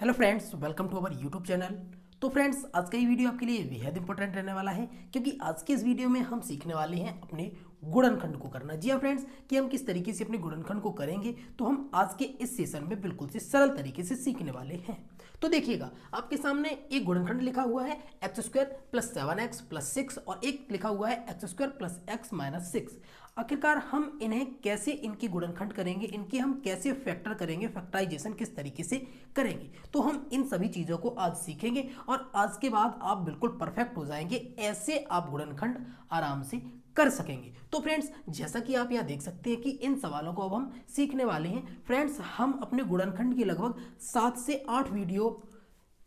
Hello friends, welcome to our YouTube channel. तो friends, आज का ये वीडियो आपके लिए बेहद इंपॉर्टेंट रहने वाला है क्योंकि आज के इस वीडियो में हम सीखने वाले हैं अपने गुणनखंड को करना। जी हाँ फ्रेंड्स, कि हम किस तरीके से अपने गुणनखंड को करेंगे तो हम आज के इस सेशन में बिल्कुल से सरल तरीके से सीखने वाले हैं। तो देखिएगा, आपके सामने एक गुणनखंड लिखा हुआ है x square plus 7x plus 6 और एक लिखा हुआ है x square plus x minus 6। आखिरकार हम इन्हें कैसे इनकी गुणनखंड करेंगे, इनकी हम कैसे फैक्टर करेंगे, फैक्टराइजेशन किस तरीके से करेंगे, तो हम इन सभी चीज़ों को आज सीखेंगे और आज के बाद आप बिल्कुल परफेक्ट हो जाएंगे। ऐसे आप गुणनखंड आराम से कर सकेंगे। तो फ्रेंड्स, जैसा कि आप यहाँ देख सकते हैं कि इन सवालों को अब हम सीखने वाले हैं। फ्रेंड्स, हम अपने गुणनखंड की लगभग 7 से 8 वीडियो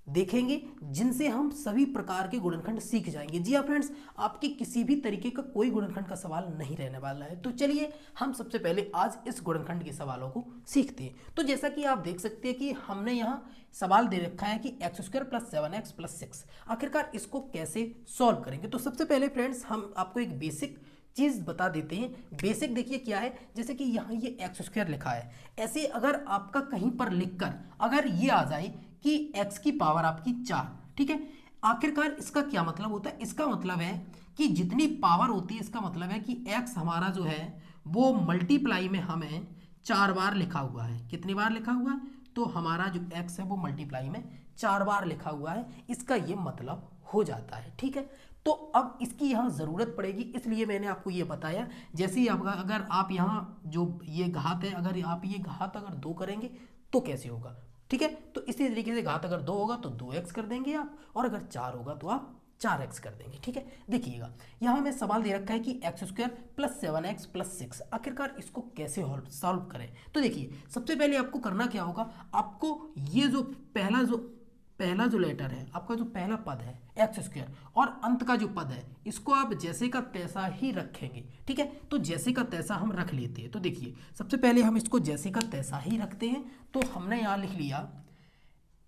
देखेंगे जिनसे हम सभी प्रकार के गुणनखंड सीख जाएंगे। जी हाँ फ्रेंड्स, आपके किसी भी तरीके का कोई गुणनखंड का सवाल नहीं रहने वाला है। तो चलिए हम सबसे पहले आज इस गुणनखंड के सवालों को सीखते हैं। तो जैसा कि आप देख सकते हैं कि हमने यहाँ सवाल दे रखा है कि x square plus 7x plus 6। आखिरकार इसको कैसे सॉल्व करेंगे, तो सबसे पहले फ्रेंड्स हम आपको एक बेसिक चीज़ बता देते हैं। बेसिक देखिए क्या है, जैसे कि यहाँ ये एक्स स्क्वायर लिखा है, ऐसे अगर आपका कहीं पर लिखकर अगर ये आ जाए कि x की पावर आपकी 4, ठीक है। आखिरकार इसका क्या मतलब होता है, इसका मतलब है कि जितनी पावर होती है, इसका मतलब है कि x हमारा जो है वो मल्टीप्लाई में हमें 4 बार लिखा हुआ है। कितनी बार लिखा हुआ है, तो हमारा जो x है वो मल्टीप्लाई में 4 बार लिखा हुआ है, इसका ये मतलब हो जाता है, ठीक है। तो अब इसकी यहाँ ज़रूरत पड़ेगी, इसलिए मैंने आपको ये बताया। जैसे ही अगर आप यहाँ जो ये घात है, अगर आप ये घात अगर 2 करेंगे तो कैसे होगा, ठीक है। तो इसी तरीके से घात अगर 2 होगा तो 2x कर देंगे आप, और अगर 4 होगा तो आप 4x कर देंगे, ठीक है। देखिएगा, यहाँ हमें सवाल दे रखा है कि x square plus 7x plus 6। आखिरकार इसको कैसे सॉल्व करें, तो देखिए सबसे पहले आपको करना क्या होगा, आपको ये जो पहला जो लेटर है, आपका जो पहला पद है एक्स स्क्वायर, और अंत का जो पद है इसको आप जैसे का तैसा ही रखेंगे, ठीक है। तो जैसे का तैसा हम रख लेते हैं। तो देखिए सबसे पहले हम इसको जैसे का तैसा ही रखते हैं। तो हमने यहाँ लिख लिया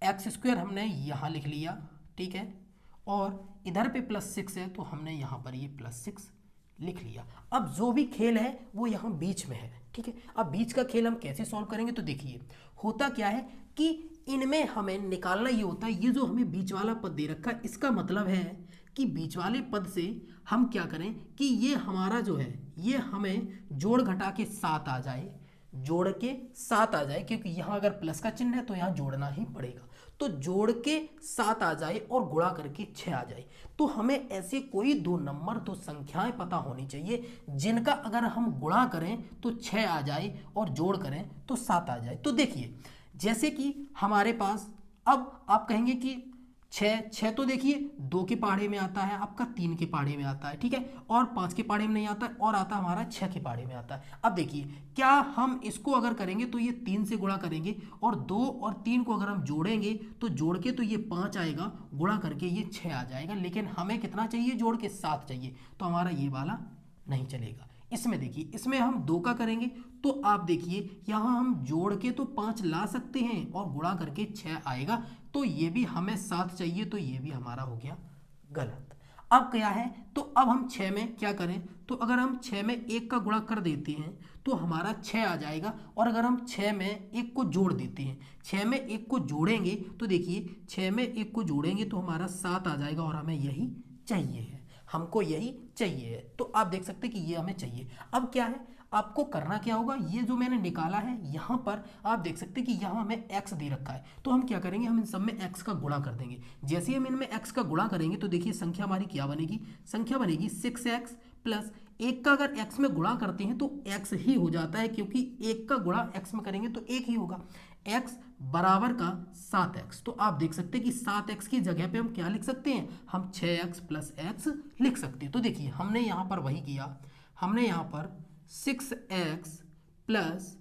एक्स स्क्वायर, हमने यहाँ लिख लिया, ठीक है, और इधर पे प्लस 6 है तो हमने यहाँ पर ये प्लस 6 लिख लिया। अब जो भी खेल है वो यहाँ बीच में है, ठीक है। अब बीच का खेल हम कैसे सॉल्व करेंगे, तो देखिए होता क्या है कि इनमें हमें निकालना ये होता है, ये जो हमें बीच वाला पद दे रखा है इसका मतलब है कि बीच वाले पद से हम क्या करें कि ये हमारा जो है ये हमें जोड़ घटा के 7 आ जाए, जोड़ के 7 आ जाए, क्योंकि यहाँ अगर प्लस का चिन्ह है तो यहाँ जोड़ना ही पड़ेगा। तो जोड़ के 7 आ जाए और गुणा करके 6 आ जाए। तो हमें ऐसे कोई दो नंबर, दो संख्याएं पता होनी चाहिए जिनका अगर हम गुणा करें तो 6 आ जाए और जोड़ करें तो 7 आ जाए। तो देखिए जैसे कि हमारे पास, अब आप कहेंगे कि 6 तो देखिए 2 के पहाड़े में आता है, आपका 3 के पहाड़े में आता है, ठीक है, और 5 के पहाड़े में नहीं आता है, और आता हमारा 6 के पहाड़े में आता है। अब देखिए क्या हम इसको अगर करेंगे तो ये 3 से गुणा करेंगे, और 2 और 3 को अगर हम जोड़ेंगे तो जोड़ के तो ये 5 आएगा, गुणा करके ये 6 आ जाएगा। लेकिन हमें कितना चाहिए, जोड़ के 7 चाहिए, तो हमारा ये वाला नहीं चलेगा। इसमें देखिए, इसमें हम 2 का करेंगे तो आप देखिए यहाँ हम जोड़ के तो 5 ला सकते हैं और गुणा करके 6 आएगा, तो ये भी हमें 7 चाहिए, तो ये भी हमारा हो गया गलत। अब क्या है, तो अब हम 6 में क्या करें, तो अगर हम 6 में 1 का गुणा कर देते हैं तो हमारा 6 आ जाएगा, और अगर हम 6 में 1 को जोड़ देते हैं, 6 में 1 को जोड़ेंगे तो देखिए 6 में 1 को जोड़ेंगे तो हमारा 7 आ जाएगा, और हमें यही चाहिए है, हमको यही चाहिए है। तो आप देख सकते हैं कि ये हमें चाहिए। अब क्या है, आपको करना क्या होगा, ये जो मैंने निकाला है यहाँ पर आप देख सकते हैं कि यहाँ हमें x दे रखा है, तो हम क्या करेंगे, हम इन सब में x का गुणा कर देंगे। जैसे ही हम इनमें x का गुणा करेंगे तो देखिए संख्या हमारी क्या बनेगी, संख्या बनेगी 6x प्लस 1 का अगर x में गुणा करते हैं तो x ही हो जाता है, क्योंकि 1 का गुणा x में करेंगे तो 1 ही होगा, x बराबर का 7x। तो आप देख सकते हैं कि 7x की जगह पे हम क्या लिख सकते हैं, हम 6x प्लस x लिख सकते हैं। तो देखिए हमने यहाँ पर वही किया, हमने यहाँ पर 6x प्लस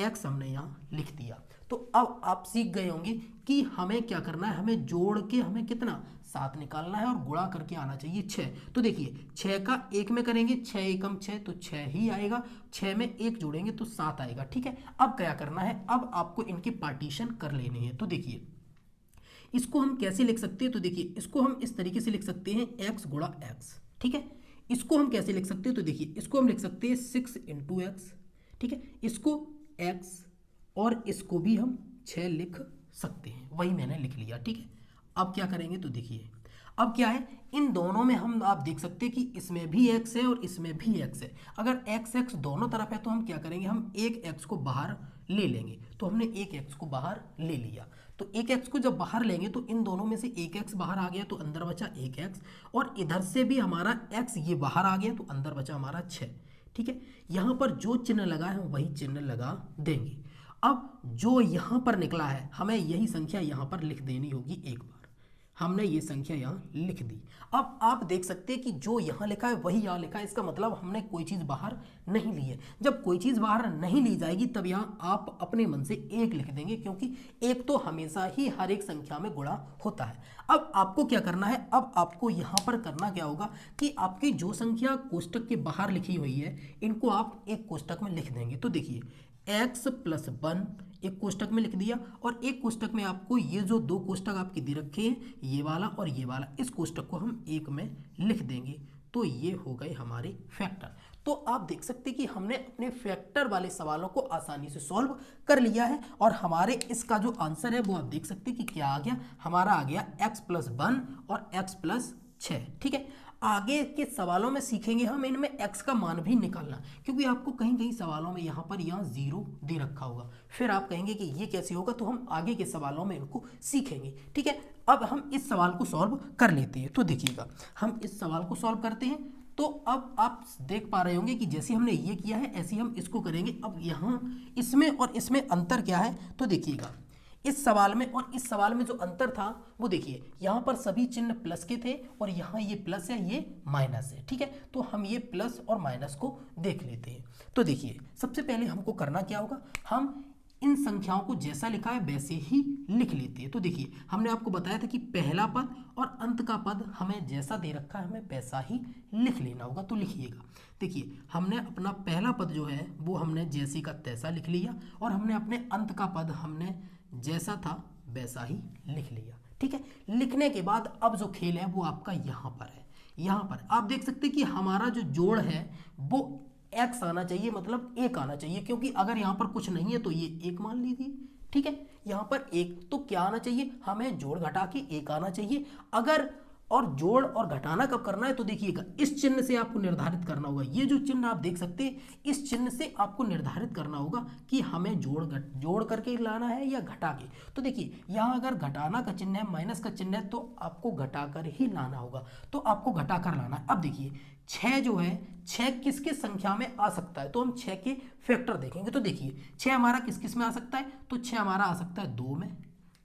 x हमने यहाँ लिख दिया। तो अब आप सीख गए होंगे कि हमें क्या करना है, हमें जोड़ के हमें कितना 7 निकालना है और गुणा करके आना चाहिए 6। तो देखिए 6 का 1 में करेंगे, 6 एकम 6 तो 6 ही आएगा, 6 में 1 जोड़ेंगे तो 7 आएगा, ठीक है। अब क्या करना है, अब आपको इनके पार्टीशन कर लेने हैं। तो देखिए इसको हम कैसे लिख सकते हैं, तो देखिए इसको हम इस तरीके से लिख सकते हैं x गुणा x, ठीक है। इसको हम कैसे लिख सकते हैं, तो देखिए इसको हम लिख सकते हैं 6 इंटू एक्स, ठीक है, इसको x और इसको भी हम 6 लिख सकते हैं, वही मैंने लिख लिया। ठीक है, अब क्या करेंगे तो देखिए, अब क्या है, इन दोनों में हम आप देख सकते हैं कि इसमें भी x है और इसमें भी x है। अगर x दोनों तरफ है तो हम क्या करेंगे, हम एक x को बाहर ले लेंगे। तो हमने एक x को बाहर ले लिया, तो एक x को जब बाहर लेंगे तो इन दोनों में से एक x बाहर आ गया तो अंदर बचा एक x, और इधर से भी हमारा x ये बाहर आ गया तो अंदर बचा हमारा 6। ठीक है, यहाँ पर जो चिन्ह लगा है वही चिन्ह लगा देंगे। अब जो यहाँ पर निकला है हमें यही संख्या यहाँ पर लिख देनी होगी। एक बार हमने ये संख्या यहाँ लिख दी। अब आप देख सकते हैं कि जो यहाँ लिखा है वही यहाँ लिखा है, इसका मतलब हमने कोई चीज़ बाहर नहीं ली है। जब कोई चीज़ बाहर नहीं ली जाएगी तब यहाँ आप अपने मन से एक लिख देंगे, क्योंकि एक तो हमेशा ही हर एक संख्या में गुणा होता है। अब आपको क्या करना है, अब आपको यहाँ पर करना क्या होगा कि आपकी जो संख्या कोष्टक के बाहर लिखी हुई है इनको आप एक कोष्टक में लिख देंगे। तो देखिए x + 1 एक कोष्टक में लिख दिया, और एक कोष्टक में आपको ये जो दो कोष्टक आपके दे रखे हैं ये वाला और ये वाला, इस कोष्टक को हम एक में लिख देंगे। तो ये हो गए हमारे फैक्टर। तो आप देख सकते हैं कि हमने अपने फैक्टर वाले सवालों को आसानी से सॉल्व कर लिया है, और हमारे इसका जो आंसर है वो आप देख सकते हैं कि क्या आ गया, हमारा आ गया x + 1 और x + 6। ठीक है, आगे के सवालों में सीखेंगे हम इनमें x का मान भी निकालना, क्योंकि आपको कहीं कहीं सवालों में यहाँ 0 दे रखा होगा, फिर आप कहेंगे कि ये कैसे होगा, तो हम आगे के सवालों में इनको सीखेंगे। ठीक है, अब हम इस सवाल को सॉल्व कर लेते हैं। तो देखिएगा, हम इस सवाल को सॉल्व करते हैं। तो अब आप देख पा रहे होंगे कि जैसे हमने ये किया है ऐसे हम इसको करेंगे। अब यहाँ इसमें और इसमें अंतर क्या है, तो देखिएगा इस सवाल में और इस सवाल में जो अंतर था वो देखिए, यहाँ पर सभी चिन्ह प्लस के थे और यहाँ ये प्लस है ये माइनस है। ठीक है, तो हम ये प्लस और माइनस को देख लेते हैं। तो देखिए सबसे पहले हमको करना क्या होगा, हम इन संख्याओं को जैसा लिखा है वैसे ही लिख लेते हैं। तो देखिए हमने आपको बताया था कि पहला पद और अंत का पद हमें जैसा दे रखा है हमें वैसा ही लिख लेना होगा। तो लिखिएगा, देखिए हमने अपना पहला पद जो है वो हमने जैसे का तैसा लिख लिया, और हमने अपने अंत का पद हमने जैसा था वैसा ही लिख लिया। ठीक है, लिखने के बाद अब जो खेल है वो आपका यहाँ पर है। यहाँ पर आप देख सकते हैं कि हमारा जो जोड़ है वो x आना चाहिए, मतलब 1 आना चाहिए, क्योंकि अगर यहाँ पर कुछ नहीं है तो ये 1 मान लीजिए। ठीक है, यहाँ पर 1, तो क्या आना चाहिए, हमें जोड़ घटा के 1 आना चाहिए। अगर और जोड़ और घटाना कब करना है तो देखिएगा इस चिन्ह से आपको निर्धारित करना होगा। ये जो चिन्ह आप देख सकते हैं इस चिन्ह से आपको निर्धारित करना होगा कि हमें जोड़ करके लाना है या घटा के। तो देखिए यहाँ अगर घटाना का चिन्ह है, माइनस का चिन्ह है, तो आपको घटा कर ही लाना होगा। तो आपको घटा कर लाना है। अब देखिए 6 जो है, 6 किसके संख्या में आ सकता है, तो हम 6 के फैक्टर देखेंगे। तो देखिए 6 हमारा किस किस में आ सकता है, तो 6 हमारा आ सकता है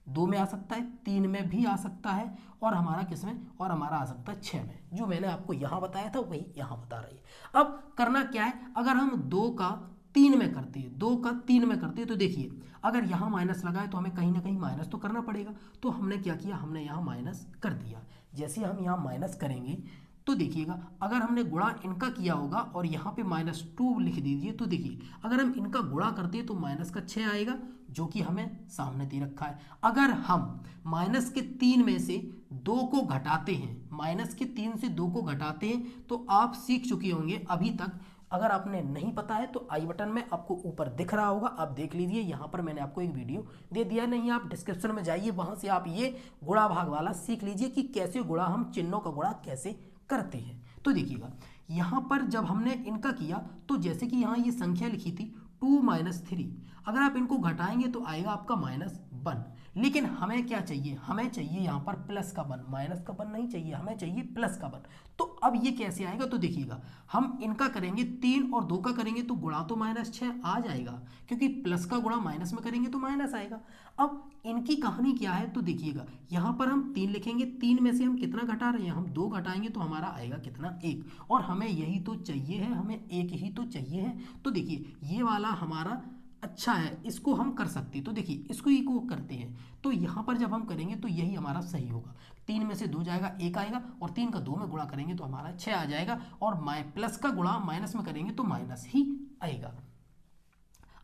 2 में आ सकता है, 3 में भी आ सकता है, और हमारा किस में, और हमारा आ सकता है 6 में। जो मैंने आपको यहाँ बताया था वही यहाँ बता रही है। अब करना क्या है, अगर हम 2 का 3 में करते हैं, 2 का 3 में करते हैं, तो देखिए अगर यहाँ माइनस लगा है तो हमें कहीं ना कहीं माइनस तो करना पड़ेगा। तो हमने क्या किया, हमने यहाँ माइनस कर दिया। जैसे हम यहाँ माइनस करेंगे तो देखिएगा अगर हमने गुणा इनका किया होगा और यहाँ पे -2 लिख दीजिए, तो देखिए अगर हम इनका गुणा करते हैं तो माइनस का 6 आएगा, जो कि हमें सामने दे रखा है। अगर हम माइनस के 3 में से 2 को घटाते हैं, माइनस के 3 से 2 को घटाते हैं, तो आप सीख चुके होंगे अभी तक। अगर आपने नहीं पता है तो आई बटन में आपको ऊपर दिख रहा होगा, आप देख लीजिए। यहाँ पर मैंने आपको एक वीडियो दे दिया, नहीं आप डिस्क्रिप्शन में जाइए, वहाँ से आप ये गुणा भाग वाला सीख लीजिए कि कैसे गुणा, हम चिन्हों का गुणा कैसे करते हैं। तो देखिएगा यहाँ पर जब हमने इनका किया तो जैसे कि यहाँ ये संख्या लिखी थी 2 - 3, अगर आप इनको घटाएंगे तो आएगा आपका -1। लेकिन हमें क्या चाहिए, हमें चाहिए यहाँ पर प्लस का 1, माइनस का 1 नहीं चाहिए, हमें चाहिए प्लस का 1। तो अब ये कैसे आएगा, तो देखिएगा हम इनका करेंगे 3 और 2 का करेंगे तो गुणा तो -6 आ जाएगा, क्योंकि प्लस का गुणा माइनस में करेंगे तो माइनस आएगा। अब इनकी कहानी क्या है, तो देखिएगा यहाँ पर हम 3 लिखेंगे, 3 में से हम कितना घटा रहे हैं, हम 2 घटाएंगे तो हमारा आएगा कितना, 1, और हमें यही तो चाहिए है, हमें 1 ही तो चाहिए है। तो देखिए ये वाला हमारा अच्छा है, इसको हम कर सकते हैं। तो देखिए इसको ही को करते हैं, तो यहाँ पर जब हम करेंगे तो यही हमारा सही होगा। 3 में से 2 जाएगा, 1 आएगा, और 3 का 2 में गुणा करेंगे तो हमारा 6 आ जाएगा, और प्लस का गुणा माइनस में करेंगे तो माइनस ही आएगा।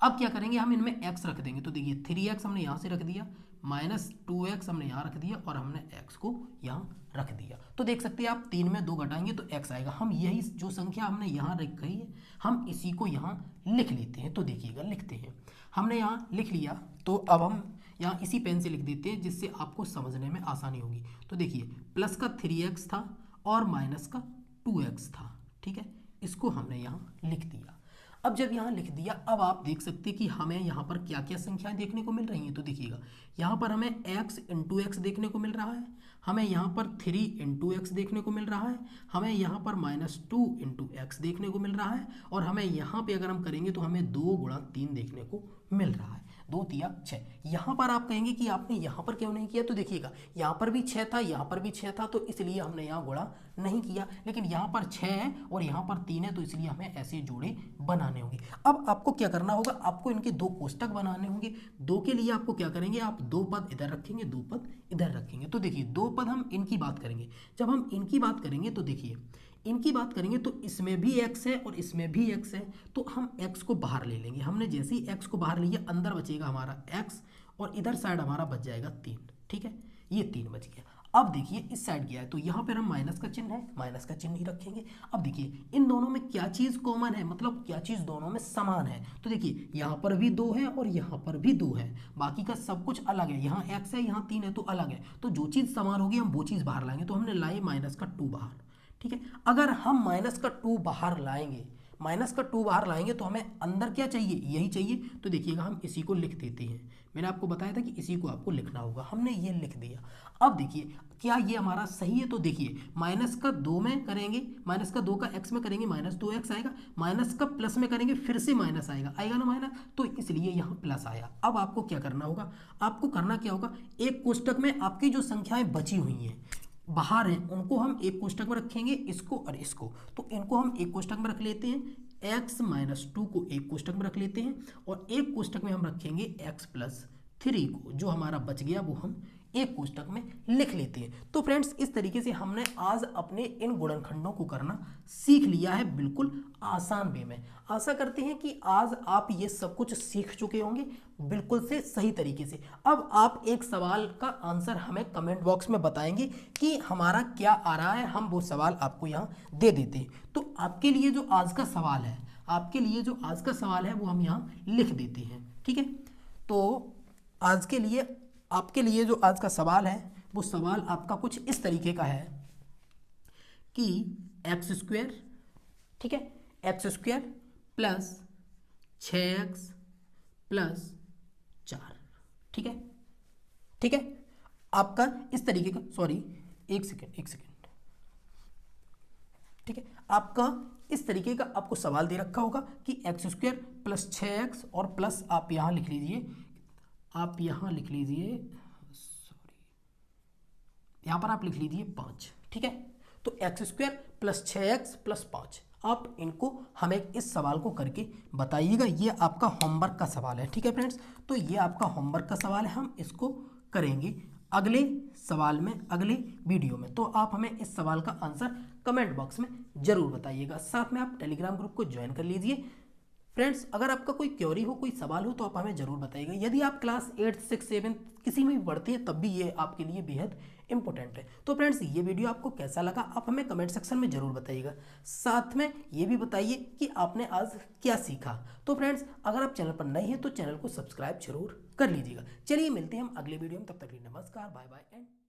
अब क्या करेंगे, हम इनमें x रख देंगे। तो देखिए 3x हमने यहाँ से रख दिया, -2x हमने यहाँ रख दिया, और हमने x को यहाँ रख दिया। तो देख सकते हैं आप 3 में 2 घटाएंगे तो x आएगा। हम यही जो संख्या हमने यहाँ रखी है हम इसी को यहाँ लिख लेते हैं। तो देखिएगा लिखते हैं, हमने यहाँ लिख लिया। तो अब हम यहाँ इसी पेन से लिख देते हैं जिससे आपको समझने में आसानी होगी। तो देखिए प्लस का 3x था और माइनस का 2x था, ठीक है, इसको हमने यहाँ लिख दिया। अब जब यहाँ लिख दिया, अब आप देख सकते हैं कि हमें यहाँ पर क्या क्या संख्याएं देखने को मिल रही हैं। तो देखिएगा यहाँ पर हमें x इंटू एक्स देखने को मिल रहा है, हमें यहाँ पर 3 इंटू एक्स देखने को मिल रहा है, हमें यहाँ पर -2 इंटू एक्स देखने को मिल रहा है, और हमें यहाँ पे अगर हम करेंगे तो हमें 2 गुणा 3 देखने को मिल रहा है, 2 तिया 6। यहाँ पर आप कहेंगे कि आपने यहाँ पर क्यों नहीं किया, तो देखिएगा यहाँ पर भी 6 था, यहाँ पर भी 6 था, तो इसलिए हमने यहाँ गुणा नहीं किया, लेकिन यहाँ पर 6 है और यहाँ पर 3 है, तो इसलिए हमें ऐसे जोड़े बनाने होंगे। अब आपको क्या करना होगा, आपको इनके 2 कोष्टक बनाने होंगे। 2 के लिए आपको क्या करेंगे, आप 2 पद इधर रखेंगे, 2 पद इधर रखेंगे। तो देखिए 2 पद हम इनकी बात करेंगे। जब हम इनकी बात करेंगे तो देखिए इनकी बात करेंगे तो इसमें भी x है और इसमें भी x है, तो हम x को बाहर ले लेंगे। हमने जैसे ही x को बाहर लिया, अंदर बचेगा हमारा x और इधर साइड हमारा बच जाएगा 3, ठीक है, ये 3 बच गया। अब देखिए इस साइड गया है तो यहाँ पर हम माइनस का चिन्ह है, माइनस का चिन्ह ही रखेंगे। अब देखिए इन दोनों में क्या चीज़ कॉमन है, मतलब क्या चीज़ दोनों में समान है। तो देखिए यहाँ पर भी 2 है और यहाँ पर भी 2 है, बाकी का सब कुछ अलग है। यहाँ x है, यहाँ 3 है, तो अलग है। तो जो चीज़ समान होगी हम वो चीज़ बाहर लाएंगे। तो हमने लाई माइनस का 2 बाहर, ठीक है। अगर हम माइनस का 2 बाहर लाएंगे, माइनस का 2 बाहर लाएंगे तो हमें अंदर क्या चाहिए, यही चाहिए। तो देखिएगा हम इसी को लिख देते हैं। मैंने आपको बताया था कि इसी को आपको लिखना होगा, हमने ये लिख दिया। अब देखिए क्या ये हमारा सही है, तो देखिए माइनस का 2 में करेंगे, माइनस का 2 का x में करेंगे -2x आएगा, माइनस का प्लस में करेंगे फिर से माइनस आएगा, आएगा ना माइनस, तो इसलिए यहाँ प्लस आया। अब आपको क्या करना होगा, आपको करना क्या होगा, एक कोष्टक में आपकी जो संख्याएं बची हुई हैं बाहर हैं उनको हम एक कोष्टक में रखेंगे, इसको और इसको, तो इनको हम एक कोष्टक में रख लेते हैं, x - 2 को एक कोष्टक में रख लेते हैं, और एक कोष्टक में हम रखेंगे x + 3 को, जो हमारा बच गया वो हम एक कोष्टक में लिख लेते हैं। तो फ्रेंड्स इस तरीके से हमने आज अपने इन गुणनखंडों को करना सीख लिया है, बिल्कुल आसान वे में। आशा करते हैं कि आज आप ये सब कुछ सीख चुके होंगे बिल्कुल से सही तरीके से। अब आप एक सवाल का आंसर हमें कमेंट बॉक्स में बताएंगे कि हमारा क्या आ रहा है, हम वो सवाल आपको यहाँ दे देते हैं। तो आपके लिए जो आज का सवाल है, आपके लिए जो आज का सवाल है वो हम यहाँ लिख देते हैं, ठीक है। तो आज के लिए आपके लिए जो आज का सवाल है वो सवाल आपका कुछ इस तरीके का है कि x², ठीक है, x² + 6x + 4, ठीक है, ठीक है। आपका इस तरीके का, सॉरी एक सेकेंड, ठीक है, आपका इस तरीके का आपको सवाल दे रखा होगा कि x² + 6x और प्लस आप यहाँ लिख लीजिए, आप यहाँ लिख लीजिए, सॉरी यहाँ पर आप लिख लीजिए 5, ठीक है। तो x² + 6x + 5, आप इनको हमें इस सवाल को करके बताइएगा। ये आपका होमवर्क का सवाल है, ठीक है फ्रेंड्स। तो ये आपका होमवर्क का सवाल है, हम इसको करेंगे अगले सवाल में, अगले वीडियो में। तो आप हमें इस सवाल का आंसर कमेंट बॉक्स में ज़रूर बताइएगा। साथ में आप टेलीग्राम ग्रुप को ज्वाइन कर लीजिए। फ्रेंड्स अगर आपका कोई क्वेरी हो, कोई सवाल हो तो आप हमें ज़रूर बताइएगा। यदि आप क्लास 8, 6, 7 किसी में भी पढ़ते हैं तब भी ये आपके लिए बेहद इंपॉर्टेंट है। तो फ्रेंड्स ये वीडियो आपको कैसा लगा आप हमें कमेंट सेक्शन में ज़रूर बताइएगा। साथ में ये भी बताइए कि आपने आज क्या सीखा। तो फ्रेंड्स अगर आप चैनल पर नए हैं तो चैनल को सब्सक्राइब जरूर कर लीजिएगा। चलिए मिलते हैं हम अगले वीडियो में, तब तक के लिए नमस्कार, बाय बाय एंड